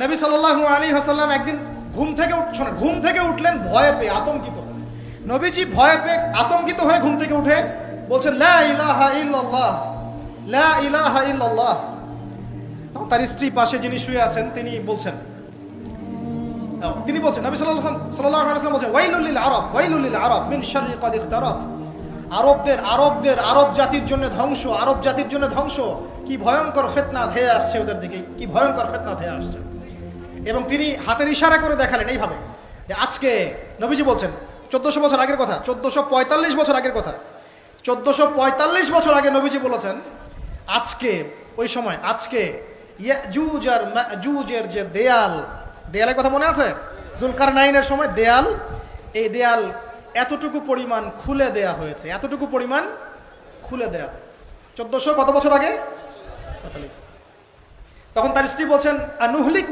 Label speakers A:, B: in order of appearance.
A: নবী সাল্লাল্লাহু আলাইহি ওয়াসাল্লাম একদিন ঘুম থেকে উঠলেন ভয়ে পেয়ে, আতঙ্কিত। নবীজি ভয়ে পেয়ে আতঙ্কিত হয়ে ঘুম থেকে উঠে বলছেন, লা ইলাহা ইল্লাল্লাহ, লা ইলাহা ইল্লাল্লাহ। তার স্ত্রী পাশে যিনি শুয়ে আছেন তিনি বলছেন নবী সাল্লাল্লাহু আলাইহি ওয়াসাল্লাম বলছেন, ওয়াইলুল লিল আরব, ওয়াইলুল লিল আরব মিন শাররি ক্বাদ ইখতারাব। আরব জাতির জন্য ধ্বংস, আরব জাতির জন্য ধ্বংস। কি ভয়ঙ্কর ফিতনা ধেয়ে আসছে ওদের দিকে, কি ভয়ঙ্কর ফিতনা ধেয়ে আসছে। এবং তিনি হাতের ইশারা করে দেখালেন এইভাবে যে আজকে, নবীজি বলছেন 1400 বছর আগের কথা, 1445 বছর আগের কথা, 1445 বছর আগে নবীজি বলেছেন আজকে, ওই সময় আজকে ইয়াজুজ আর মাজুজের যে দেয়ালের কথা মনে আছে? জুলকারনাইনের সময় দেয়াল, এই দেয়াল এতটুকু পরিমাণ খুলে দেয়া হয়েছে, এতটুকু পরিমাণ খুলে দেয়া হয়েছে 1400 কত বছর আগে? তখন তার স্ত্রী বলছেন, আনুহলিক